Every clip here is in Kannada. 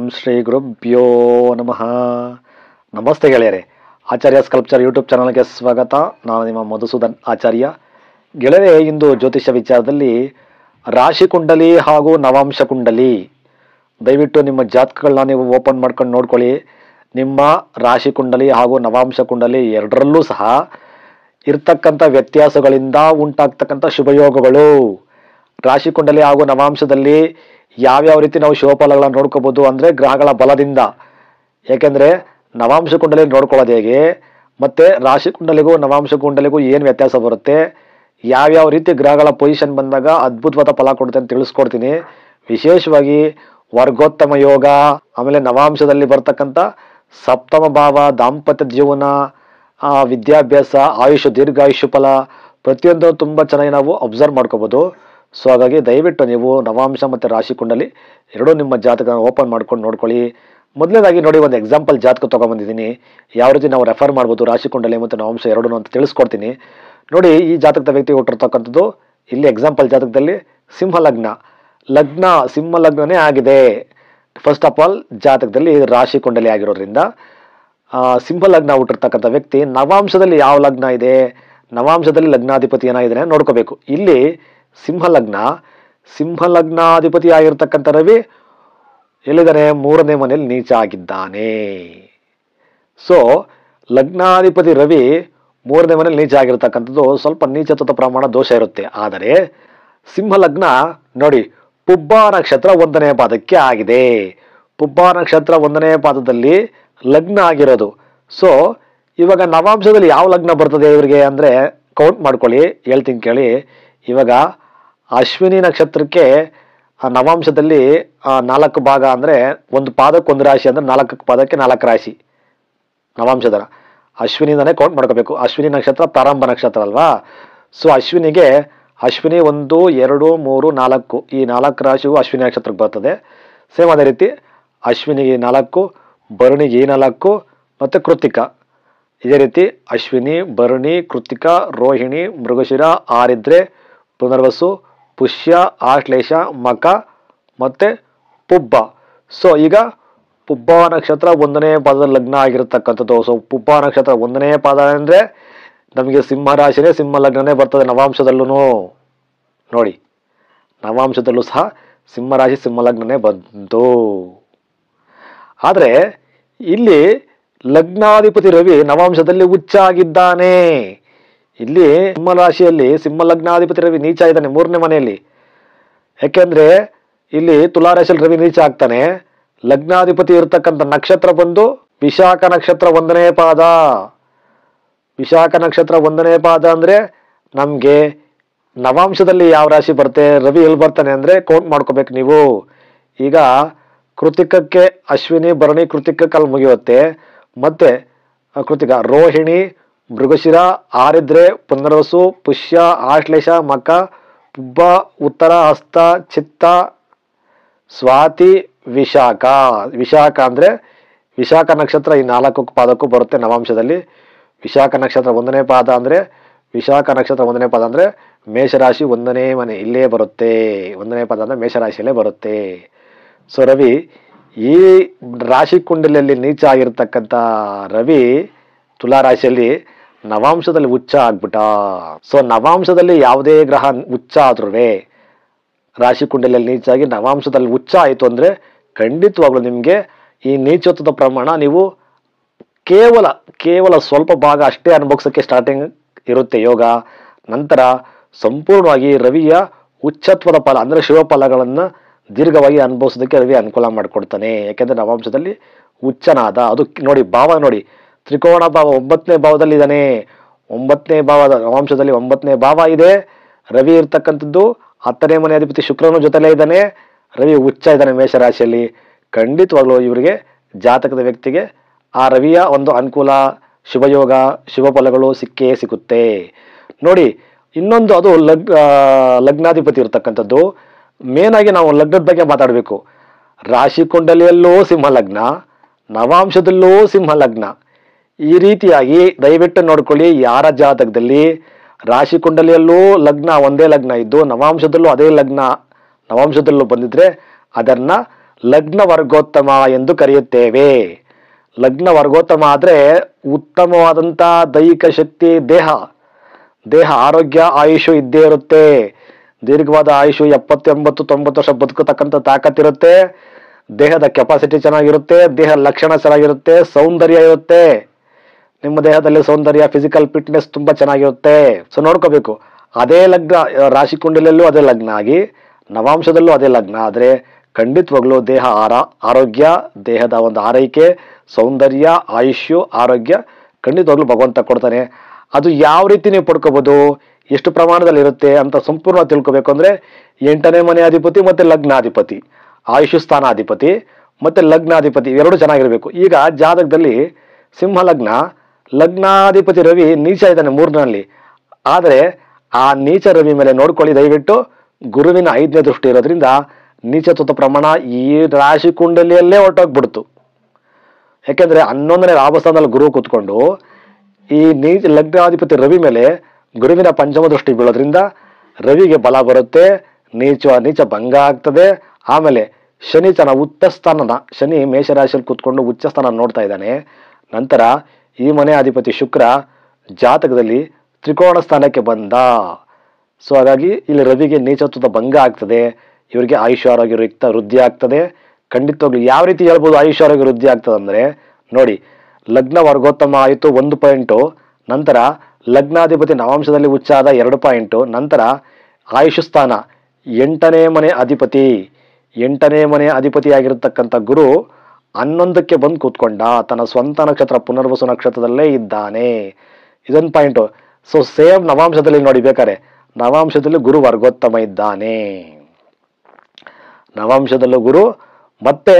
ಓಂ ಶ್ರೀ ಗುರುಭ್ಯೋ ನಮಃ. ನಮಸ್ತೆ ಗೆಳೆಯರೆ, ಆಚಾರ್ಯ ಸ್ಕಲ್ಪ್ಚರ್ ಯೂಟ್ಯೂಬ್ ಚಾನಲ್ಗೆ ಸ್ವಾಗತ. ನಾನು ನಿಮ್ಮ ಮಧುಸೂದನ್ ಆಚಾರ್ಯ. ಗೆಳೆಯರೆ, ಇಂದು ಜ್ಯೋತಿಷ್ಯ ವಿಚಾರದಲ್ಲಿ ರಾಶಿ ಕುಂಡಲಿ ಹಾಗೂ ನವಾಂಶ ಕುಂಡಲಿ, ದಯವಿಟ್ಟು ನಿಮ್ಮ ಜಾತಕಗಳನ್ನ ನೀವು ಓಪನ್ ಮಾಡ್ಕೊಂಡು ನೋಡ್ಕೊಳ್ಳಿ. ನಿಮ್ಮ ರಾಶಿ ಕುಂಡಲಿ ಹಾಗೂ ನವಾಂಶ ಕುಂಡಲಿ ಎರಡರಲ್ಲೂ ಸಹ ಇರ್ತಕ್ಕಂಥ ವ್ಯತ್ಯಾಸಗಳಿಂದ ಉಂಟಾಗ್ತಕ್ಕಂಥ ಶುಭಯೋಗಗಳು, ರಾಶಿ ಕುಂಡಲಿ ಹಾಗೂ ನವಾಂಶದಲ್ಲಿ ಯಾವ್ಯಾವ ರೀತಿ ನಾವು ಶುಭಫಲಗಳನ್ನು ನೋಡ್ಕೋಬಹುದು ಅಂದರೆ ಗ್ರಹಗಳ ಬಲದಿಂದ. ಏಕೆಂದರೆ ನವಾಂಶ ಕುಂಡಲಿ ನೋಡ್ಕೊಳ್ಳೋದು ಹೇಗೆ, ಮತ್ತು ರಾಶಿ ಕುಂಡಲಿಗೂ ನವಾಂಶ ಕುಂಡಲಿಗೂ ಏನು ವ್ಯತ್ಯಾಸ ಬರುತ್ತೆ, ಯಾವ್ಯಾವ ರೀತಿ ಗ್ರಹಗಳ ಪೊಸಿಷನ್ ಬಂದಾಗ ಅದ್ಭುತವಾದ ಫಲ ಕೊಡುತ್ತೆ ಅಂತ ತಿಳಿಸ್ಕೊಡ್ತೀನಿ. ವಿಶೇಷವಾಗಿ ವರ್ಗೋತ್ತಮ ಯೋಗ, ಆಮೇಲೆ ನವಾಂಶದಲ್ಲಿ ಬರ್ತಕ್ಕಂಥ ಸಪ್ತಮ ಭಾವ, ದಾಂಪತ್ಯ ಜೀವನ, ವಿದ್ಯಾಭ್ಯಾಸ, ಆಯುಷ್, ದೀರ್ಘಾಯುಷ್ಯ ಫಲ, ಪ್ರತಿಯೊಂದು ತುಂಬ ಚೆನ್ನಾಗಿ ನಾವು ಅಬ್ಸರ್ವ್ ಮಾಡ್ಕೋಬೋದು. ಸೊ ಹಾಗಾಗಿ ದಯವಿಟ್ಟು ನೀವು ನವಾಂಶ ಮತ್ತು ರಾಶಿ ಕುಂಡಲಿ ಎರಡೂ ನಿಮ್ಮ ಜಾತಕ ಓಪನ್ ಮಾಡ್ಕೊಂಡು ನೋಡ್ಕೊಳ್ಳಿ. ಮೊದಲನೇದಾಗಿ ನೋಡಿ, ಒಂದು ಎಕ್ಸಾಂಪಲ್ ಜಾತಕ ತೊಗೊಂಬಂದಿದ್ದೀನಿ. ಯಾವ ರೀತಿ ನಾವು ರೆಫರ್ ಮಾಡ್ಬೋದು ರಾಶಿ ಕುಂಡಲಿ ಮತ್ತು ನವಾಂಶ ಎರಡೂ ಅಂತ ತಿಳಿಸ್ಕೊಡ್ತೀನಿ. ನೋಡಿ, ಈ ಜಾತಕದ ವ್ಯಕ್ತಿ ಹುಟ್ಟಿರ್ತಕ್ಕಂಥದ್ದು ಇಲ್ಲಿ ಎಕ್ಸಾಂಪಲ್ ಜಾತಕದಲ್ಲಿ ಸಿಂಹ ಲಗ್ನ. ಲಗ್ನ ಸಿಂಹ ಲಗ್ನನೇ ಆಗಿದೆ. ಫಸ್ಟ್ ಆಫ್ ಆಲ್ ಜಾತಕದಲ್ಲಿ ರಾಶಿ ಕುಂಡಲಿ ಆಗಿರೋದ್ರಿಂದ ಸಿಂಹ ಲಗ್ನ ಹುಟ್ಟಿರ್ತಕ್ಕಂಥ ವ್ಯಕ್ತಿ ನವಾಂಶದಲ್ಲಿ ಯಾವ ಲಗ್ನ ಇದೆ, ನವಾಂಶದಲ್ಲಿ ಲಗ್ನಾಧಿಪತಿ ಏನಾಗಿದ್ದಾನೆ ನೋಡ್ಕೋಬೇಕು. ಇಲ್ಲಿ ಸಿಂಹ ಲಗ್ನಾಧಿಪತಿ ಆಗಿರ್ತಕ್ಕಂಥ ರವಿ ಎಲ್ಲಿದ್ದಾನೆ, 3ನೇ ಮನೆಯಲ್ಲಿ ನೀಚ ಆಗಿದ್ದಾನೆ. ಸೊ ಲಗ್ನಾಧಿಪತಿ ರವಿ 3ನೇ ಮನೆಯಲ್ಲಿ ನೀಚ ಆಗಿರ್ತಕ್ಕಂಥದ್ದು ಸ್ವಲ್ಪ ನೀಚತ್ವದ ಪ್ರಮಾಣ ದೋಷ ಇರುತ್ತೆ. ಆದರೆ ಸಿಂಹ ಲಗ್ನ ನೋಡಿ, ಪುಬ್ಬ ನಕ್ಷತ್ರ 1ನೇ ಪಾದಕ್ಕೆ ಆಗಿದೆ. ಪುಬ್ಬ ನಕ್ಷತ್ರ 1ನೇ ಪಾದದಲ್ಲಿ ಲಗ್ನ ಆಗಿರೋದು. ಸೊ ಇವಾಗ ನವಾಂಶದಲ್ಲಿ ಯಾವ ಲಗ್ನ ಬರ್ತದೆ ಇವರಿಗೆ ಅಂದರೆ ಕೌಂಟ್ ಮಾಡ್ಕೊಳ್ಳಿ, ಹೇಳ್ತೀನಿ ಕೇಳಿ. ಇವಾಗ ಅಶ್ವಿನಿ ನಕ್ಷತ್ರಕ್ಕೆ ನವಾಂಶದಲ್ಲಿ 4 ಭಾಗ ಅಂದರೆ ಒಂದು ಪಾದಕ್ಕೆ 1 ರಾಶಿ ಅಂದರೆ 4 ಪಾದಕ್ಕೆ 4 ರಾಶಿ ನವಾಂಶದ. ಅಶ್ವಿನಿಂದನೇ ಕೌಂಟ್ ಮಾಡ್ಕೋಬೇಕು. ಅಶ್ವಿನಿ ನಕ್ಷತ್ರ ಪ್ರಾರಂಭ ನಕ್ಷತ್ರ ಅಲ್ವಾ. ಸೊ ಅಶ್ವಿನಿಗೆ ಅಶ್ವಿನಿ 1, 2, 3, 4 ಈ 4 ರಾಶಿಗೂ ಅಶ್ವಿನಿ ನಕ್ಷತ್ರಕ್ಕೆ ಬರ್ತದೆ. ಸೇಮ್ ಅದೇ ರೀತಿ ಅಶ್ವಿನಿಗೆ 4, ಭರಣಿಗೆ 4 ಮತ್ತು ಕೃತ್ತಿಕ. ಇದೇ ರೀತಿ ಅಶ್ವಿನಿ, ಭರಣಿ, ಕೃತ್ತಿಕ, ರೋಹಿಣಿ, ಮೃಗಶಿರ, ಆರಿದ್ರೆ, ಪುನರ್ವಸು, ಪುಷ್ಯ, ಆಶ್ಲೇಷ, ಮಕ ಮತ್ತು ಪುಬ್ಬ. ಸೊ ಈಗ ಪುಬ್ಬ ನಕ್ಷತ್ರ 1ನೇ ಪಾದದಲ್ಲಿ ಲಗ್ನ ಆಗಿರತಕ್ಕಂಥದ್ದು. ಸೊ ಪುಬ್ಬ ನಕ್ಷತ್ರ 1ನೇ ಪಾದ ಅಂದರೆ ನಮಗೆ ಸಿಂಹ ರಾಶಿನೇ, ಸಿಂಹ ಲಗ್ನನೇ ಬರ್ತದೆ ನವಾಂಶದಲ್ಲೂ. ನೋಡಿ, ನವಾಂಶದಲ್ಲೂ ಸಹ ಸಿಂಹ ರಾಶಿ ಸಿಂಹ ಲಗ್ನನೇ ಬಂತು. ಆದರೆ ಇಲ್ಲಿ ಲಗ್ನಾಧಿಪತಿ ರವಿ ನವಾಂಶದಲ್ಲಿ ಉಚ್ಚ ಆಗಿದ್ದಾನೆ. ಇಲ್ಲಿ ಸಿಂಹ ರಾಶಿಯಲ್ಲಿ ಸಿಂಹ ಲಗ್ನಾಧಿಪತಿ ರವಿ ನೀಚ ಇದ್ದಾನೆ 3ನೇ ಮನೆಯಲ್ಲಿ. ಯಾಕೆಂದ್ರೆ ಇಲ್ಲಿ ತುಲಾ ರಾಶಿಯಲ್ಲಿ ರವಿ ನೀಚ ಆಗ್ತಾನೆ. ಲಗ್ನಾಧಿಪತಿ ಇರತಕ್ಕಂಥ ನಕ್ಷತ್ರ ಬಂದು ವಿಶಾಖ ನಕ್ಷತ್ರ 1ನೇ ಪಾದ. ವಿಶಾಖ ನಕ್ಷತ್ರ 1ನೇ ಪಾದ ಅಂದ್ರೆ ನಮ್ಗೆ ನವಾಂಶದಲ್ಲಿ ಯಾವ ರಾಶಿ ಬರುತ್ತೆ, ರವಿ ಎಲ್ಲಿ ಬರ್ತಾನೆ ಅಂದ್ರೆ ಕೌಂಟ್ ಮಾಡ್ಕೋಬೇಕು ನೀವು. ಈಗ ಕೃತಿಕಕ್ಕೆ ಅಶ್ವಿನಿ, ಭರಣಿ, ಕೃತಿಕಕ್ಕೆ ಅಲ್ಲಿ ಮುಗಿಯುತ್ತೆ. ಮತ್ತೆ ಕೃತಿಕ, ರೋಹಿಣಿ, ಮೃಗಶಿರ, ಆರಿದ್ರೆ, ಪುನರ್ವಸು, ಪುಷ್ಯ, ಆಶ್ಲೇಷ, ಮಕ, ಪುಬ್ಬ, ಉತ್ತರ, ಹಸ್ತ, ಚಿತ್ತ, ಸ್ವಾತಿ, ವಿಶಾಖ. ವಿಶಾಖ ಅಂದ್ರೆ ವಿಶಾಖ ನಕ್ಷತ್ರ ಈ 4 ಪಾದಕ್ಕೂ ಬರುತ್ತೆ ನವಾಂಶದಲ್ಲಿ. ವಿಶಾಖ ನಕ್ಷತ್ರ 1ನೇ ಪಾದ ಅಂದ್ರೆ ಮೇಷರಾಶಿ 1ನೇ ಮನೆ ಇಲ್ಲೇ ಬರುತ್ತೆ. 1ನೇ ಪಾದ ಅಂದ್ರೆ ಮೇಷರಾಶಿಯಲ್ಲೇ ಬರುತ್ತೆ. ಸೊ ರವಿ ಈ ರಾಶಿ ಕುಂಡಲಿಯಲ್ಲಿ ನೀಚ ಆಗಿರ್ತಕ್ಕಂಥ ರವಿ ತುಲಾ ರಾಶಿಯಲ್ಲಿ ನವಾಂಶದಲ್ಲಿ ಉಚ್ಚ ಆಗ್ಬಿಟ್ಟ. ಸೊ ನವಾಂಶದಲ್ಲಿ ಯಾವುದೇ ಗ್ರಹ ಉಚ್ಚ ಆದ್ರೂ ರಾಶಿ ಕುಂಡಲಿಯಲ್ಲಿ ನೀಚಾಗಿ ನವಾಂಶದಲ್ಲಿ ಉಚ್ಚ ಆಯಿತು ಅಂದರೆ ಖಂಡಿತವಾಗ್ಲೂ ನಿಮಗೆ ಈ ನೀಚತ್ವದ ಪ್ರಮಾಣ ನೀವು ಕೇವಲ ಸ್ವಲ್ಪ ಭಾಗ ಅಷ್ಟೇ ಅನುಭವಿಸೋಕ್ಕೆ ಸ್ಟಾರ್ಟಿಂಗ್ ಇರುತ್ತೆ ಯೋಗ. ನಂತರ ಸಂಪೂರ್ಣವಾಗಿ ರವಿಯ ಉಚ್ಚತ್ವದ ಫಲ ಅಂದರೆ ಶಿವ ಫಲಗಳನ್ನು ದೀರ್ಘವಾಗಿ ಅನುಭವಿಸೋದಕ್ಕೆ ರವಿ ಅನುಕೂಲ ಮಾಡಿಕೊಡ್ತಾನೆ. ಯಾಕೆಂದರೆ ನವಾಂಶದಲ್ಲಿ ಉಚ್ಚನಾದ. ಅದು ನೋಡಿ, ಭಾವ ನೋಡಿ, ತ್ರಿಕೋಣ ಭಾವ 9ನೇ ಭಾವದಲ್ಲಿ ಇದ್ದಾನೆ. 9ನೇ ಭಾವದ ನವಾಂಶದಲ್ಲಿ 9ನೇ ಭಾವ ಇದೆ. ರವಿ ಇರ್ತಕ್ಕಂಥದ್ದು 10ನೇ ಮನೆ ಅಧಿಪತಿ ಶುಕ್ರನ ಜೊತೆಲೇ ಇದ್ದಾನೆ. ರವಿ ಉಚ್ಚ ಇದ್ದಾನೆ ಮೇಷರಾಶಿಯಲ್ಲಿ. ಖಂಡಿತವಾಗ್ಲೂ ಇವರಿಗೆ ಜಾತಕದ ವ್ಯಕ್ತಿಗೆ ಆ ರವಿಯ ಒಂದು ಅನುಕೂಲ, ಶುಭಯೋಗ, ಶುಭ ಫಲಗಳು ಸಿಕ್ಕೇ ಸಿಗುತ್ತೆ. ನೋಡಿ, ಇನ್ನೊಂದು ಅದು ಲಗ್ನಾಧಿಪತಿ ಇರ್ತಕ್ಕಂಥದ್ದು. ಮೇನ್ ಆಗಿ ನಾವು ಲಗ್ನದ ಬಗ್ಗೆ ಮಾತಾಡಬೇಕು. ರಾಶಿ ಕುಂಡಲಿಯಲ್ಲೂ ಸಿಂಹ ಲಗ್ನ, ನವಾಂಶದಲ್ಲೂ ಸಿಂಹ ಲಗ್ನ. ಈ ರೀತಿಯಾಗಿ ದಯವಿಟ್ಟು ನೋಡ್ಕೊಳ್ಳಿ. ಯಾರ ಜಾತಕದಲ್ಲಿ ರಾಶಿ ಕುಂಡಲಿಯಲ್ಲೂ ಒಂದೇ ಲಗ್ನ ಇದ್ದು ನವಾಂಶದಲ್ಲೂ ಅದೇ ಲಗ್ನ ನವಾಂಶದಲ್ಲೂ ಬಂದಿದ್ರೆ ಅದನ್ನ ಲಗ್ನ ವರ್ಗೋತ್ತಮ ಎಂದು ಕರೆಯುತ್ತೇವೆ. ಲಗ್ನ ವರ್ಗೋತ್ತಮ ಆದ್ರೆ ಉತ್ತಮವಾದಂತ ದೈಹಿಕ ಶಕ್ತಿ, ದೇಹ ಆರೋಗ್ಯ ಆಯುಷು ಇದ್ದೇ ಇರುತ್ತೆ. ದೀರ್ಘವಾದ ಆಯುಷು 70, 80, 90 ವರ್ಷ ಬದುಕತಕ್ಕಂಥ ತಾಕತ್ತಿರುತ್ತೆ. ದೇಹದ ಕೆಪಾಸಿಟಿ ಚೆನ್ನಾಗಿರುತ್ತೆ, ದೇಹ ಲಕ್ಷಣ ಚೆನ್ನಾಗಿರುತ್ತೆ, ಸೌಂದರ್ಯ ಇರುತ್ತೆ. ನಿಮ್ಮ ದೇಹದಲ್ಲಿ ಸೌಂದರ್ಯ, ಫಿಸಿಕಲ್ ಫಿಟ್ನೆಸ್ ತುಂಬಾ ಚೆನ್ನಾಗಿರುತ್ತೆ. ಸೊ ನೋಡ್ಕೋಬೇಕು. ಅದೇ ಲಗ್ನ ರಾಶಿ ಕುಂಡಲಿಯಲ್ಲೂ ಅದೇ ಲಗ್ನ ಆಗಿ ನವಾಂಶದಲ್ಲೂ ಅದೇ ಲಗ್ನ ಆದ್ರೆ ಖಂಡಿತವಾಗ್ಲೂ ದೇಹ ಆರೋಗ್ಯ, ದೇಹದ ಒಂದು ಆರೈಕೆ, ಸೌಂದರ್ಯ, ಆಯುಷ್ಯು, ಆರೋಗ್ಯ ಖಂಡಿತವಾಗ್ಲೂ ಭಗವಂತ ಕೊಡ್ತಾನೆ. ಅದು ಯಾವ ರೀತಿ ನೀವು ಪಡ್ಕೋಬಹುದು, ಎಷ್ಟು ಪ್ರಮಾಣದಲ್ಲಿ ಇರುತ್ತೆ ಅಂತ ಸಂಪೂರ್ಣ ತಿಳ್ಕೊಬೇಕು ಅಂದ್ರೆ 8ನೇ ಮನೆ ಅಧಿಪತಿ ಮತ್ತೆ ಲಗ್ನಾಧಿಪತಿ, ಆಯುಷ್ ಸ್ಥಾನಾಧಿಪತಿ ಮತ್ತೆ ಲಗ್ನಾಧಿಪತಿ ಇವೆರಡು ಚೆನ್ನಾಗಿರ್ಬೇಕು. ಈಗ ಜಾತಕದಲ್ಲಿ ಸಿಂಹ ಲಗ್ನಾಧಿಪತಿ ರವಿ ನೀಚ ಇದ್ದಾನೆ 3ರಲ್ಲಿ. ಆದರೆ ಆ ನೀಚ ರವಿ ಮೇಲೆ ನೋಡ್ಕೊಳ್ಳಿ ದಯವಿಟ್ಟು, ಗುರುವಿನ 5ನೇ ದೃಷ್ಟಿ ಇರೋದ್ರಿಂದ ನೀಚತ್ವದ ಪ್ರಮಾಣ ಈ ರಾಶಿ ಕುಂಡಲಿಯಲ್ಲೇ ಹೊರಟೋಗ್ಬಿಡ್ತು. ಯಾಕೆಂದ್ರೆ 11ನೇ ಲಾಭಸ್ಥಾನದಲ್ಲಿ ಗುರು ಕೂತ್ಕೊಂಡು ಈ ಲಗ್ನಾಧಿಪತಿ ರವಿ ಮೇಲೆ ಗುರುವಿನ 5ಮ ದೃಷ್ಟಿ ಬೀಳೋದ್ರಿಂದ ರವಿಗೆ ಬಲ ಬರುತ್ತೆ, ನೀಚ ಭಂಗ ಆಗ್ತದೆ. ಆಮೇಲೆ ಶನಿ ತನ್ನ ಉಚ್ಚಸ್ಥಾನನ, ಶನಿ ಮೇಷರಾಶಿಯಲ್ಲಿ ಕೂತ್ಕೊಂಡು ಉಚ್ಚಸ್ಥಾನ ನೋಡ್ತಾ ಇದ್ದಾನೆ. ನಂತರ ಈ ಮನೆ ಅಧಿಪತಿ ಶುಕ್ರ ಜಾತಕದಲ್ಲಿ ತ್ರಿಕೋಣ ಸ್ಥಾನಕ್ಕೆ ಬಂದ. ಸೊ ಹಾಗಾಗಿ ಇಲ್ಲಿ ರವಿಗೆ ನೀಚತ್ವದ ಭಂಗ ಆಗ್ತದೆ. ಇವರಿಗೆ ಆಯುಷ್ ಆರೋಗ್ಯ ವೃದ್ಧಿ ಆಗ್ತದೆ. ಖಂಡಿತವಾಗ್ಲು ಯಾವ ರೀತಿ ಹೇಳ್ಬೋದು ಆಯುಷ್ ಆರೋಗ್ಯ ವೃದ್ಧಿ ಆಗ್ತದೆ ಅಂದ್ರೆ ನೋಡಿ, ಲಗ್ನ ವರ್ಗೋತ್ತಮ ಆಯಿತು 1 ಪಾಯಿಂಟು, ನಂತರ ಲಗ್ನಾಧಿಪತಿ ನವಾಂಶದಲ್ಲಿ ಉಚ್ಚ ಆದ 2 ಪಾಯಿಂಟು, ನಂತರ ಆಯುಷ್ ಸ್ಥಾನ 8ನೇ ಮನೆ ಅಧಿಪತಿ ಆಗಿರತಕ್ಕಂಥ ಗುರು 11ಕ್ಕೆ ಬಂದು ಕೂತ್ಕೊಂಡ. ತನ್ನ ಸ್ವಂತ ನಕ್ಷತ್ರ ಪುನರ್ವಸು ನಕ್ಷತ್ರದಲ್ಲೇ ಇದ್ದಾನೆ. ಇದೊಂದು ಪಾಯಿಂಟು. ಸೊ ಸೇಮ್ ನವಾಂಶದಲ್ಲಿ ನೋಡಿ, ಬೇಕಾರೆ ನವಾಂಶದಲ್ಲಿ ಗುರು ವರ್ಗೋತ್ತಮ ಇದ್ದಾನೆ. ನವಾಂಶದಲ್ಲೂ ಗುರು ಮತ್ತೆ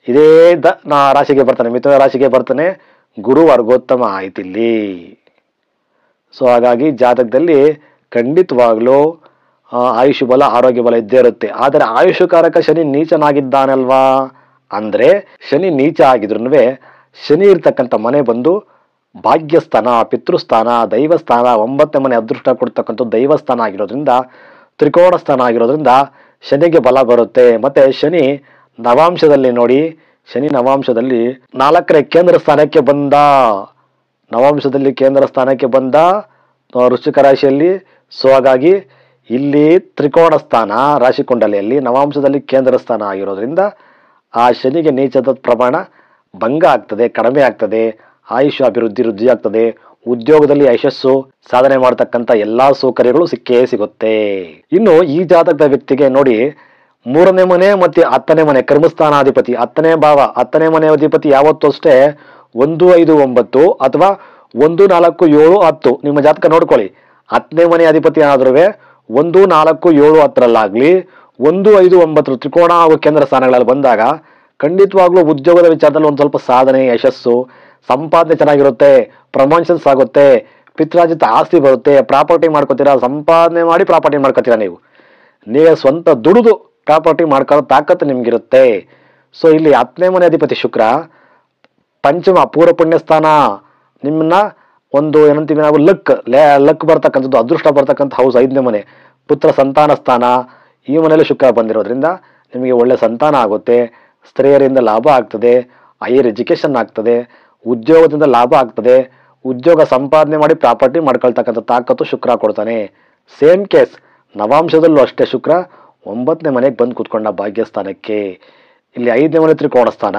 ಇದೇ ರಾಶಿಗೆ ಬರ್ತಾನೆ, ಮಿಥುನ ರಾಶಿಗೆ ಬರ್ತಾನೆ. ಗುರು ವರ್ಗೋತ್ತಮ ಆಯ್ತಿಲ್ಲಿ. ಸೊ ಹಾಗಾಗಿ ಜಾತಕದಲ್ಲಿ ಖಂಡಿತವಾಗ್ಲೂ ಆಯುಷ್ ಬಲ, ಆರೋಗ್ಯ ಬಲ ಇದ್ದೇ ಇರುತ್ತೆ. ಆದರೆ ಆಯುಷಕಾರಕ ಶನಿ ನೀಚನಾಗಿದ್ದಾನಲ್ವಾ ಅಂದ್ರೆ, ಶನಿ ನೀಚ ಆಗಿದ್ರು ಶನಿ ಇರ್ತಕ್ಕಂಥ ಮನೆ ಬಂದು ಭಾಗ್ಯಸ್ಥಾನ, ಪಿತೃಸ್ಥಾನ, ದೈವಸ್ಥಾನ, 9ನೇ ಮನೆ ಅದೃಷ್ಟ ಕೊಡ್ತಕ್ಕಂಥ ದೈವಸ್ಥಾನ ಆಗಿರೋದ್ರಿಂದ, ತ್ರಿಕೋಣ ಸ್ಥಾನ ಆಗಿರೋದ್ರಿಂದ ಶನಿಗೆ ಬಲ ಬರುತ್ತೆ. ಮತ್ತೆ ಶನಿ ನವಾಂಶದಲ್ಲಿ ನೋಡಿ, ಶನಿ ನವಾಂಶದಲ್ಲಿ 4ನೇ ಕೇಂದ್ರ ಸ್ಥಾನಕ್ಕೆ ಬಂದ. ನವಾಂಶದಲ್ಲಿ ಕೇಂದ್ರ ಸ್ಥಾನಕ್ಕೆ ಬಂದ ವೃಶ್ಚಿಕ ರಾಶಿಯಲ್ಲಿ. ಸೊ ಹಾಗಾಗಿ ಇಲ್ಲಿ ತ್ರಿಕೋಣ ಸ್ಥಾನ ರಾಶಿ ಕುಂಡಲಿಯಲ್ಲಿ ನವಾಂಶದಲ್ಲಿ ಕೇಂದ್ರ ಸ್ಥಾನ ಆಗಿರೋದ್ರಿಂದ ಆ ಶನಿಗೆ ನೀಚದ ಪ್ರಮಾಣ ಭಂಗ ಆಗ್ತದೆ, ಕಡಿಮೆ ಆಗ್ತದೆ. ಆಯುಷ್ ವೃದ್ಧಿ ಆಗ್ತದೆ. ಉದ್ಯೋಗದಲ್ಲಿ ಯಶಸ್ಸು ಸಾಧನೆ ಮಾಡ್ತಕ್ಕಂಥ ಎಲ್ಲಾ ಸೌಕರ್ಯಗಳು ಸಿಕ್ಕೇ ಸಿಗುತ್ತೆ. ಇನ್ನು ಈ ಜಾತಕದ ವ್ಯಕ್ತಿಗೆ ನೋಡಿ, 3ನೇ ಮನೆ ಮತ್ತೆ 10ನೇ ಮನೆ ಕರ್ಮಸ್ಥಾನಾಧಿಪತಿ, 10ನೇ ಭಾವ, 10ನೇ ಮನೆ ಅಧಿಪತಿ ಯಾವತ್ತೂ ಅಷ್ಟೇ 1, 5, 9 ಅಥವಾ 1, 4, 7, 10 ನಿಮ್ಮ ಜಾತಕ ನೋಡ್ಕೊಳ್ಳಿ. 10ನೇ ಮನೆ ಅಧಿಪತಿ ಆದ್ರೂ 1, 4, 7, 10ರಲ್ಲಾಗ್ಲಿ 1, 5, 9 ತ್ರಿಕೋಣ ಹಾಗೂ ಕೇಂದ್ರ ಸ್ಥಾನಗಳಲ್ಲಿ ಬಂದಾಗ ಖಂಡಿತವಾಗ್ಲೂ ಉದ್ಯೋಗದ ವಿಚಾರದಲ್ಲಿ ಒಂದು ಸ್ವಲ್ಪ ಸಾಧನೆ, ಯಶಸ್ಸು, ಸಂಪಾದನೆ ಚೆನ್ನಾಗಿರುತ್ತೆ, ಪ್ರಮೋಷನ್ಸ್ ಆಗುತ್ತೆ, ಪಿತ್ರಾರ್ಜಿತ ಆಸ್ತಿ ಬರುತ್ತೆ, ಪ್ರಾಪರ್ಟಿ ಮಾಡ್ಕೋತೀರಾ, ಸಂಪಾದನೆ ಮಾಡಿ ಪ್ರಾಪರ್ಟಿ ಮಾಡ್ಕೋತೀರಾ. ನೀವೇ ಸ್ವಂತ ದುಡಿದು ಪ್ರಾಪರ್ಟಿ ಮಾಡ್ಕೊಳ್ಳೋ ತಾಕತ್ತು ನಿಮ್ಗಿರುತ್ತೆ. ಸೊ ಇಲ್ಲಿ 10ನೇ ಮನೆ ಅಧಿಪತಿ ಶುಕ್ರ ಪಂಚಮ ಪೂರ್ವ ಪುಣ್ಯ ಸ್ಥಾನ, ನಿಮ್ಮನ್ನ ಒಂದು ಏನಂತೀವಿ ನಾವು ಲಕ್ ಬರ್ತಕ್ಕಂಥದ್ದು, ಅದೃಷ್ಟ ಬರ್ತಕ್ಕಂಥ ಹೌಸ್ 5ನೇ ಮನೆ, ಪುತ್ರ ಸಂತಾನ ಸ್ಥಾನ. ಈ ಮನೆಯಲ್ಲಿ ಶುಕ್ರ ಬಂದಿರೋದ್ರಿಂದ ನಿಮಗೆ ಒಳ್ಳೆ ಸಂತಾನ ಆಗುತ್ತೆ, ಸ್ತ್ರೀಯರಿಂದ ಲಾಭ ಆಗ್ತದೆ, ಹೈಯರ್ ಎಜುಕೇಶನ್ ಆಗ್ತದೆ, ಉದ್ಯೋಗದಿಂದ ಲಾಭ ಆಗ್ತದೆ, ಉದ್ಯೋಗ ಸಂಪಾದನೆ ಮಾಡಿ ಪ್ರಾಪರ್ಟಿ ಮಾಡ್ಕೊಳ್ತಕ್ಕಂಥ ತಾಕತ್ತು ಶುಕ್ರ ಕೊಡ್ತಾನೆ. ಸೇಮ್ ಕೇಸ್ ನವಾಂಶದಲ್ಲೂ ಅಷ್ಟೇ ಶುಕ್ರ 9ನೇ ಮನೆಗೆ ಬಂದು ಕೂತ್ಕೊಂಡ ಭಾಗ್ಯಸ್ಥಾನಕ್ಕೆ. ಇಲ್ಲಿ 5ನೇ ಮನೆ ತ್ರಿಕೋಣ ಸ್ಥಾನ,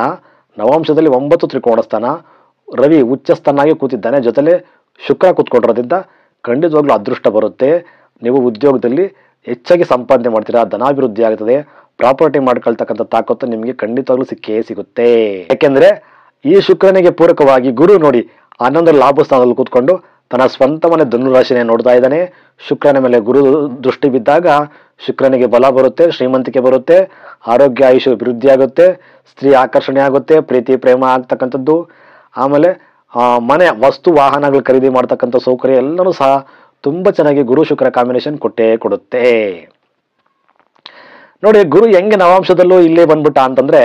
ನವಾಂಶದಲ್ಲಿ 9 ತ್ರಿಕೋಣ ಸ್ಥಾನ, ರವಿ ಉಚ್ಚಸ್ಥಾನಾಗಿ ಕೂತಿದ್ದಾನೆ, ಜೊತೆಲೆ ಶುಕ್ರ ಕೂತ್ಕೊಂಡಿರೋದ್ರಿಂದ ಖಂಡಿತವಾಗ್ಲೂ ಅದೃಷ್ಟ ಬರುತ್ತೆ. ನೀವು ಉದ್ಯೋಗದಲ್ಲಿ ಹೆಚ್ಚಾಗಿ ಸಂಪಾದನೆ ಮಾಡ್ತೀರಾ, ಧನಾಭಿವೃದ್ಧಿ ಆಗ್ತದೆ, ಪ್ರಾಪರ್ಟಿ ಮಾಡ್ಕೊಳ್ತಕ್ಕಂಥ ತಾಕತ್ತು ನಿಮಗೆ ಖಂಡಿತವಾಗ್ಲೂ ಸಿಕ್ಕೇ ಸಿಗುತ್ತೆ. ಯಾಕೆಂದ್ರೆ ಈ ಶುಕ್ರನಿಗೆ ಪೂರಕವಾಗಿ ಗುರು ನೋಡಿ 11 ಲಾಭ ಸ್ಥಾನದಲ್ಲಿ ಕೂತ್ಕೊಂಡು ತನ್ನ ಸ್ವಂತ ಮನೆ ಧನುರಾಶಿನೇ ನೋಡ್ತಾ ಇದ್ದಾನೆ. ಶುಕ್ರನ ಮೇಲೆ ಗುರು ದೃಷ್ಟಿ ಬಿದ್ದಾಗ ಶುಕ್ರನಿಗೆ ಬಲ ಬರುತ್ತೆ, ಶ್ರೀಮಂತಿಕೆ ಬರುತ್ತೆ, ಆರೋಗ್ಯ ಆಯುಷ್ ವೃದ್ಧಿ ಆಗುತ್ತೆ, ಸ್ತ್ರೀ ಆಕರ್ಷಣೆ ಆಗುತ್ತೆ, ಪ್ರೀತಿ ಪ್ರೇಮ ಆಗ್ತಕ್ಕಂಥದ್ದು, ಆಮೇಲೆ ಮನೆ ವಸ್ತು ವಾಹನಗಳು ಖರೀದಿ ಮಾಡ್ತಕ್ಕಂಥ ಸೌಕರ್ಯ ಎಲ್ಲನೂ ಸಹ ತುಂಬಾ ಚೆನ್ನಾಗಿ ಗುರು ಶುಕ್ರ ಕಾಂಬಿನೇಷನ್ ಕೊಟ್ಟೇ ಕೊಡುತ್ತೆ. ನೋಡಿ ಗುರು ಹೆಂಗೆ ನವಾಂಶದಲ್ಲೂ ಇಲ್ಲೇ ಬಂದ್ಬಿಟ್ಟ ಅಂತಂದ್ರೆ,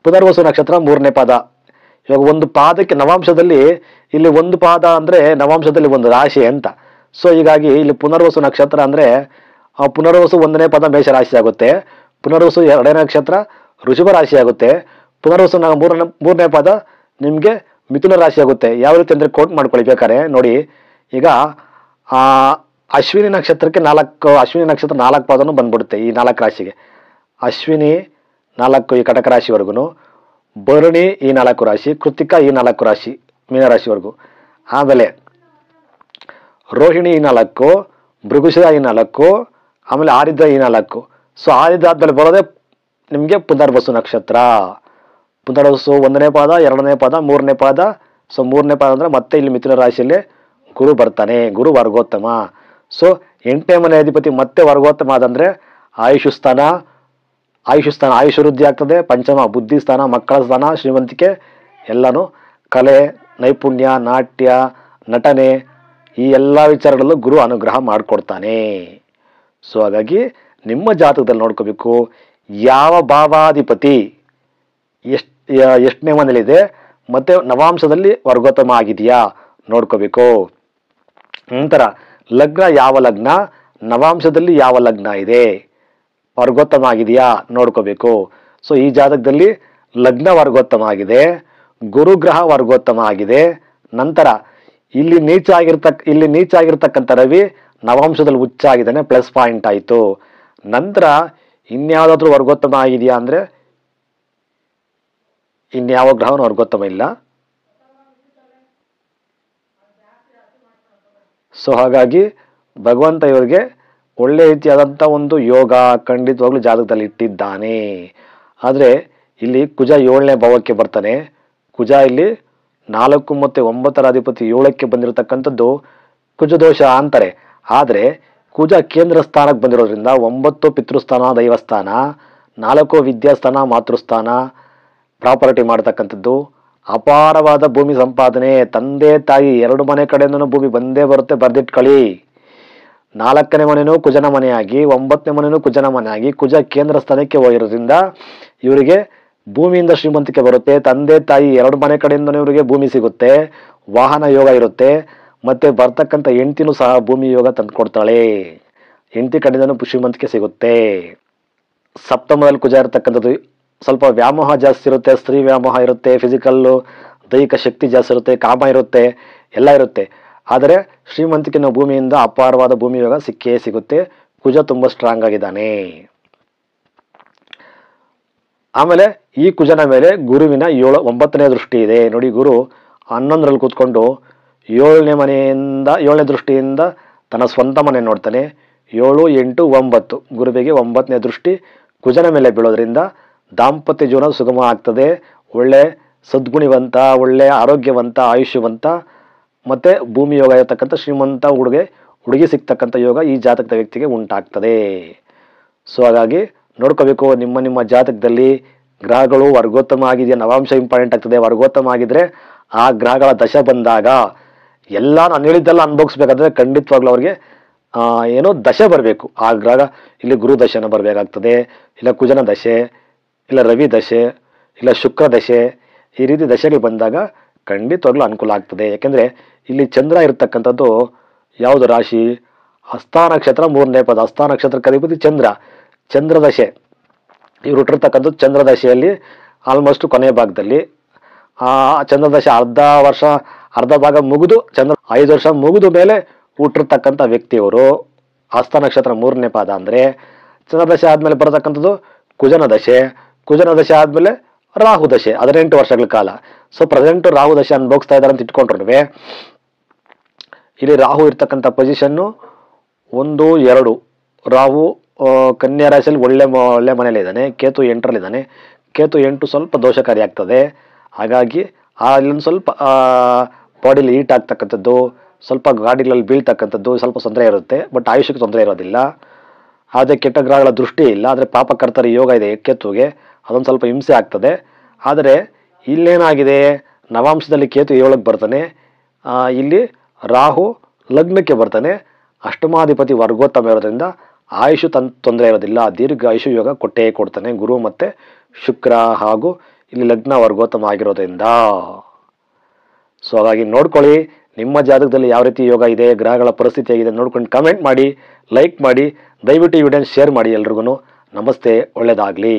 ಪುನರ್ವಸು ನಕ್ಷತ್ರ 3ನೇ ಪಾದ. ಇವಾಗ ಒಂದು ಪಾದಕ್ಕೆ ನವಾಂಶದಲ್ಲಿ ಇಲ್ಲಿ ಒಂದು ಪಾದ ಅಂದ್ರೆ ನವಾಂಶದಲ್ಲಿ ಒಂದು ರಾಶಿ ಅಂತ. ಸೊ ಹೀಗಾಗಿ ಇಲ್ಲಿ ಪುನರ್ವಸು ನಕ್ಷತ್ರ ಅಂದ್ರೆ ಪುನರ್ವಸು 1ನೇ ಪಾದ ಮೇಷರಾಶಿ ಆಗುತ್ತೆ, ಪುನರ್ವಸು 2ನೇ ನಕ್ಷತ್ರ ವೃಷಭ ರಾಶಿ ಆಗುತ್ತೆ. ಪುನರ್ವಸು ಮೂರನೇ ಪಾದ ನಿಮಗೆ ಮಿಥುನ ರಾಶಿ ಆಗುತ್ತೆ. ಯಾವ ರೀತಿ ಅಂದರೆ ಕೋಟ್ ಮಾಡ್ಕೊಳ್ಳಿ ಬೇಕಾದ್ರೆ ನೋಡಿ. ಈಗ ಅಶ್ವಿನಿ ನಕ್ಷತ್ರಕ್ಕೆ ಅಶ್ವಿನಿ ನಕ್ಷತ್ರ 4 ಪಾದನೂ ಬಂದ್ಬಿಡುತ್ತೆ ಈ 4 ರಾಶಿಗೆ. ಅಶ್ವಿನಿ 4 ಈ ಕಟಕ ರಾಶಿವರೆಗೂ, ಭರಣಿ ಈ 4 ರಾಶಿ, ಕೃತಿಕ ಈ 4 ರಾಶಿ ಮೀನರಾಶಿವರೆಗೂ, ಆಮೇಲೆ ರೋಹಿಣಿ ಈ 4, ಭೃಗುಶಿರ ಈ 4, ಆಮೇಲೆ ಆರಿದ್ರ ಈ 4. ಸೊ ಆರಿದ್ರ ಆದ್ಮೇಲೆ ಬರೋದೇ ನಿಮಗೆ ಪುನರ್ವಸು ನಕ್ಷತ್ರ. ಪುನರ್ವಸು 1ನೇ ಪಾದ, 2ನೇ ಪಾದ, 3ನೇ ಪಾದ. ಸೊ 3ನೇ ಪಾದ ಅಂದರೆ ಮತ್ತೆ ಇಲ್ಲಿ ಮಿಥುನ ರಾಶಿಯಲ್ಲಿ ಗುರು ಬರ್ತಾನೆ, ಗುರು ವರ್ಗೋತ್ತಮ. ಸೊ 8ನೇ ಮನೆ ಅಧಿಪತಿ ಮತ್ತೆ ವರ್ಗೋತ್ತಮ ಆದಂದರೆ ಆಯುಷ್ ಸ್ಥಾನ ಆಯುಷ್ ವೃದ್ಧಿ ಆಗ್ತದೆ. ಪಂಚಮ ಬುದ್ಧಿ ಸ್ಥಾನ, ಮಕ್ಕಳ ಸ್ಥಾನ, ಶ್ರೀಮಂತಿಕೆ, ಎಲ್ಲನೂ ಕಲೆ, ನೈಪುಣ್ಯ, ನಾಟ್ಯ, ನಟನೆ ಈ ಎಲ್ಲ ವಿಚಾರಗಳಲ್ಲೂ ಗುರು ಅನುಗ್ರಹ ಮಾಡಿಕೊಡ್ತಾನೆ. ಸೊ ಹಾಗಾಗಿ ನಿಮ್ಮ ಜಾತಕದಲ್ಲಿ ನೋಡ್ಕೋಬೇಕು ಯಾವ ಭಾವಾಧಿಪತಿ ಎಷ್ಟನೇ ಮನೇಲಿದೆ ಮತ್ತು ನವಾಂಶದಲ್ಲಿ ವರ್ಗೋತ್ತಮ ಆಗಿದೆಯಾ ನೋಡ್ಕೋಬೇಕು. ನಂತರ ಲಗ್ನ ಯಾವ ಲಗ್ನ, ನವಾಂಶದಲ್ಲಿ ಯಾವ ಲಗ್ನ ಇದೆ, ವರ್ಗೋತ್ತಮ ಆಗಿದೆಯಾ ನೋಡ್ಕೋಬೇಕು. ಸೊ ಈ ಜಾತಕದಲ್ಲಿ ಲಗ್ನ ವರ್ಗೋತ್ತಮ ಆಗಿದೆ, ಗುರುಗ್ರಹ ವರ್ಗೋತ್ತಮ ಆಗಿದೆ. ನಂತರ ಇಲ್ಲಿ ನೀಚ ಆಗಿರ್ತಕ್ಕಂಥ ರವಿ ನವಾಂಶದಲ್ಲಿ ಉಚ್ಚ ಆಗಿದ್ದಾನೆ, ಪ್ಲಸ್ ಪಾಯಿಂಟ್ ಆಯಿತು. ನಂತರ ಇನ್ಯಾವುದಾದ್ರೂ ವರ್ಗೋತ್ತಮ ಆಗಿದೆಯಾ ಅಂದರೆ ಇನ್ಯಾವ ಗ್ರಹನೂ ವರ್ಗೋತ್ತಮ ಇಲ್ಲ. ಸೊ ಹಾಗಾಗಿ ಭಗವಂತ ಇವರಿಗೆ ಒಳ್ಳೆ ರೀತಿಯಾದಂಥ ಒಂದು ಯೋಗ ಖಂಡಿತವಾಗ್ಲೂ ಜಾತಕದಲ್ಲಿ ಇಟ್ಟಿದ್ದಾನೆ. ಆದರೆ ಇಲ್ಲಿ ಕುಜ 7ನೇ ಭಾವಕ್ಕೆ ಬರ್ತಾನೆ. ಕುಜ ಇಲ್ಲಿ 4 ಮತ್ತು 9ರ ಅಧಿಪತಿ 7ಕ್ಕೆ ಬಂದಿರತಕ್ಕಂಥದ್ದು ಕುಜದೋಷ ಅಂತಾರೆ. ಆದರೆ ಕುಜ ಕೇಂದ್ರ ಸ್ಥಾನಕ್ಕೆ ಬಂದಿರೋದ್ರಿಂದ 9 ಪಿತೃಸ್ಥಾನ ದೈವಸ್ಥಾನ, 4 ವಿದ್ಯಾಸ್ಥಾನ ಮಾತೃಸ್ಥಾನ, ಪ್ರಾಪರ್ಟಿ ಮಾಡ್ತಕ್ಕಂಥದ್ದು, ಅಪಾರವಾದ ಭೂಮಿ ಸಂಪಾದನೆ, ತಂದೆ ತಾಯಿ 2 ಮನೆ ಕಡೆಯಿಂದನೂ ಭೂಮಿ ಬಂದೇ ಬರುತ್ತೆ, ಬರ್ದಿಟ್ಕೊಳ್ಳಿ. 4ನೇ ಮನೆಯೂ ಕುಜನ ಮನೆಯಾಗಿ, 9ನೇ ಮನೆಯೂ ಕುಜನ ಮನೆಯಾಗಿ ಕುಜ ಕೇಂದ್ರ ಸ್ಥಾನಕ್ಕೆ ಹೋಗಿರೋದ್ರಿಂದ ಇವರಿಗೆ ಭೂಮಿಯಿಂದ ಶ್ರೀಮಂತಿಕೆ ಬರುತ್ತೆ. ತಂದೆ ತಾಯಿ 2 ಮನೆ ಕಡೆಯಿಂದನೂ ಇವರಿಗೆ ಭೂಮಿ ಸಿಗುತ್ತೆ, ವಾಹನ ಯೋಗ ಇರುತ್ತೆ. ಮತ್ತೆ ಬರ್ತಕ್ಕಂಥ ಹೆಂಡ್ತಿನೂ ಸಹ ಭೂಮಿ ಯೋಗ ತಂದುಕೊಡ್ತಾಳೆ, ಹೆಂಡ್ತಿ ಕಡೆಯಿಂದನೂ ಶ್ರೀಮಂತಿಕೆ ಸಿಗುತ್ತೆ. ಸಪ್ತಮದಲ್ಲಿ ಕುಜ ಇರತಕ್ಕಂಥದ್ದು ಸ್ವಲ್ಪ ವ್ಯಾಮೋಹ ಜಾಸ್ತಿ ಇರುತ್ತೆ, ಸ್ತ್ರೀ ವ್ಯಾಮೋಹ ಇರುತ್ತೆ, ಫಿಸಿಕಲ್ಲು ದೈಹಿಕ ಶಕ್ತಿ ಜಾಸ್ತಿ ಇರುತ್ತೆ, ಕಾಮ ಇರುತ್ತೆ, ಎಲ್ಲ ಇರುತ್ತೆ. ಆದರೆ ಶ್ರೀಮಂತಿಕೆನ ಭೂಮಿಯಿಂದ ಅಪಾರವಾದ ಭೂಮಿ ಯೋಗ ಸಿಕ್ಕೇ ಸಿಗುತ್ತೆ. ಕುಜ ತುಂಬ ಸ್ಟ್ರಾಂಗ್ ಆಗಿದ್ದಾನೆ. ಆಮೇಲೆ ಈ ಕುಜನ ಮೇಲೆ ಗುರುವಿನ 9ನೇ ದೃಷ್ಟಿ ಇದೆ ನೋಡಿ. ಗುರು 11ರಲ್ಲಿ ಕೂತ್ಕೊಂಡು 7ನೇ ದೃಷ್ಟಿಯಿಂದ ತನ್ನ ಸ್ವಂತ ಮನೆ ನೋಡ್ತಾನೆ. 7, 8, 9 ಗುರುವಿಗೆ 9ನೇ ದೃಷ್ಟಿ ಕುಜನ ಮೇಲೆ ಬೀಳೋದ್ರಿಂದ ದಾಂಪತ್ಯ ಜೀವನ ಸುಗಮ ಆಗ್ತದೆ. ಒಳ್ಳೆ ಸದ್ಗುಣಿವಂತ, ಒಳ್ಳೆ ಆರೋಗ್ಯವಂತ, ಆಯುಷ್ಯವಂತ ಮತ್ತು ಭೂಮಿ ಯೋಗ ಇರತಕ್ಕಂಥ ಶ್ರೀಮಂತ ಹುಡುಗಿ ಸಿಗ್ತಕ್ಕಂಥ ಯೋಗ ಈ ಜಾತಕದ ವ್ಯಕ್ತಿಗೆ ಉಂಟಾಗ್ತದೆ. ಸೊ ಹಾಗಾಗಿ ನೋಡ್ಕೋಬೇಕು ನಿಮ್ಮ ಜಾತಕದಲ್ಲಿ ಗ್ರಹಗಳು ವರ್ಗೋತ್ತಮ ಆಗಿದೆಯಾ, ನವಾಂಶ ಇಂಪಾರ್ಟೆಂಟ್ ಆಗ್ತದೆ. ವರ್ಗೋತ್ತಮ ಆಗಿದ್ರೆ ಆ ಗ್ರಹಗಳ ದಶೆ ಬಂದಾಗ ಎಲ್ಲ ನಾನು ಹೇಳಿದ್ದೆಲ್ಲ ಅನುಭವಿಸ್ಬೇಕಾದ್ರೆ ಖಂಡಿತವಾಗ್ಲೂ ಅವ್ರಿಗೆ ಏನೋ ದಶೆ ಬರಬೇಕು. ಆ ಗ್ರಹ ಇಲ್ಲಿ ಗುರು ದಶೆನ ಬರಬೇಕಾಗ್ತದೆ, ಇಲ್ಲ ಕುಜನ ದಶೆ, ಇಲ್ಲ ರವಿ ದಶೆ, ಇಲ್ಲ ಶುಕ್ರ ದಶೆ. ಈ ರೀತಿ ದಶೆಗಳು ಬಂದಾಗ ಖಂಡಿತವಾಗ್ಲೂ ಅನುಕೂಲ ಆಗ್ತದೆ. ಯಾಕೆಂದರೆ ಇಲ್ಲಿ ಚಂದ್ರ ಇರತಕ್ಕಂಥದ್ದು ಯಾವುದು ರಾಶಿ, ಹಸ್ತ ನಕ್ಷತ್ರ 3ನೇ ಪದ. ಹಸ್ತ ನಕ್ಷತ್ರಕ್ಕೆ ಅಧಿಪತಿ ಚಂದ್ರ ದಶೆ. ಇವರು ಹುಟ್ಟಿರ್ತಕ್ಕಂಥದ್ದು ಚಂದ್ರ ದಶೆಯಲ್ಲಿ ಆಲ್ಮೋಸ್ಟ್ ಕೊನೆಯ ಭಾಗದಲ್ಲಿ. ಆ ಚಂದ್ರ ದಶೆ ಅರ್ಧ ಭಾಗ ಮುಗಿದು 5 ವರ್ಷ ಮುಗಿದು ಮೇಲೆ ಹುಟ್ಟಿರ್ತಕ್ಕಂಥ ವ್ಯಕ್ತಿಯವರು. ಹಸ್ತ ನಕ್ಷತ್ರ 3ನೇ ಪಾದ ಅಂದರೆ ಚಂದ್ರ ದಶೆ ಆದಮೇಲೆ ಬರತಕ್ಕಂಥದ್ದು ಕುಜನ ದಶೆ ಆದಮೇಲೆ ರಾಹು ದಶೆ 18 ವರ್ಷಗಳ ಕಾಲ. ಸೊ ಪ್ರೆಸೆಂಟ್ ರಾಹು ದಶೆ ಅನುಭವಿಸ್ತಾ ಇದ್ದಾರೆ ಅಂತ ಇಟ್ಕೊಂಡ್ರು. ಇಲ್ಲಿ ರಾಹು ಇರ್ತಕ್ಕಂಥ ಪೊಸಿಷನ್ನು 1, 2. ರಾಹು ಕನ್ಯಾ ರಾಶಿಯಲ್ಲಿ ಒಳ್ಳೆ ಮನೇಲಿ ಇದ್ದಾನೆ. ಕೇತು 8ರಲ್ಲಿದ್ದಾನೆ. ಕೇತು 8 ಸ್ವಲ್ಪ ದೋಷಕಾರಿ ಆಗ್ತದೆ. ಹಾಗಾಗಿ ಅಲ್ಲೊಂದು ಸ್ವಲ್ಪ ಬಾಡಿಲಿ ಹೀಟ್ ಆಗ್ತಕ್ಕಂಥದ್ದು, ಸ್ವಲ್ಪ ಗಾಡಿಗಳಲ್ಲಿ ಬೀಳ್ತಕ್ಕಂಥದ್ದು ಸ್ವಲ್ಪ ತೊಂದರೆ ಇರುತ್ತೆ. ಬಟ್ ಆಯುಷ್ಯಕ್ಕೆ ತೊಂದರೆ ಇರೋದಿಲ್ಲ. ಆದರೆ ಕೆಟ್ಟ ಗ್ರಹಗಳ ದೃಷ್ಟಿ ಇಲ್ಲ. ಆದರೆ ಪಾಪಕರ್ತರ ಯೋಗ ಇದೆ ಕೇತುಗೆ, ಅದೊಂದು ಸ್ವಲ್ಪ ಹಿಂಸೆ ಆಗ್ತದೆ. ಆದರೆ ಇಲ್ಲೇನಾಗಿದೆ, ನವಾಂಶದಲ್ಲಿ ಕೇತು 7ಕ್ಕೆ ಬರ್ತಾನೆ, ಇಲ್ಲಿ ರಾಹು ಲಗ್ನಕ್ಕೆ ಬರ್ತಾನೆ. ಅಷ್ಟಮಾಧಿಪತಿ ವರ್ಗೋತ್ತಮ ಇರೋದ್ರಿಂದ ಆಯುಷು ತೊಂದರೆ ಇರೋದಿಲ್ಲ. ದೀರ್ಘ ಆಯುಷು ಯೋಗ ಕೊಟ್ಟೇ ಕೊಡ್ತಾನೆ ಗುರು ಮತ್ತು ಶುಕ್ರ. ಹಾಗೂ ಇಲ್ಲಿ ಲಗ್ನ ವರ್ಗೋತ್ತಮ ಆಗಿರೋದ್ರಿಂದ. ಸೊ ಹಾಗಾಗಿ ನೋಡ್ಕೊಳ್ಳಿ ನಿಮ್ಮ ಜಾತಕದಲ್ಲಿ ಯಾವ ರೀತಿ ಯೋಗ ಇದೆ, ಗ್ರಹಗಳ ಪರಿಸ್ಥಿತಿ ಹೇಗಿದೆ ನೋಡ್ಕೊಂಡು ಕಮೆಂಟ್ ಮಾಡಿ, ಲೈಕ್ ಮಾಡಿ, ದಯವಿಟ್ಟು ಈ ವಿಡಿಯೋನ ಶೇರ್ ಮಾಡಿ ಎಲ್ರಿಗೂ. ನಮಸ್ತೆ, ಒಳ್ಳೆಯದಾಗಲಿ.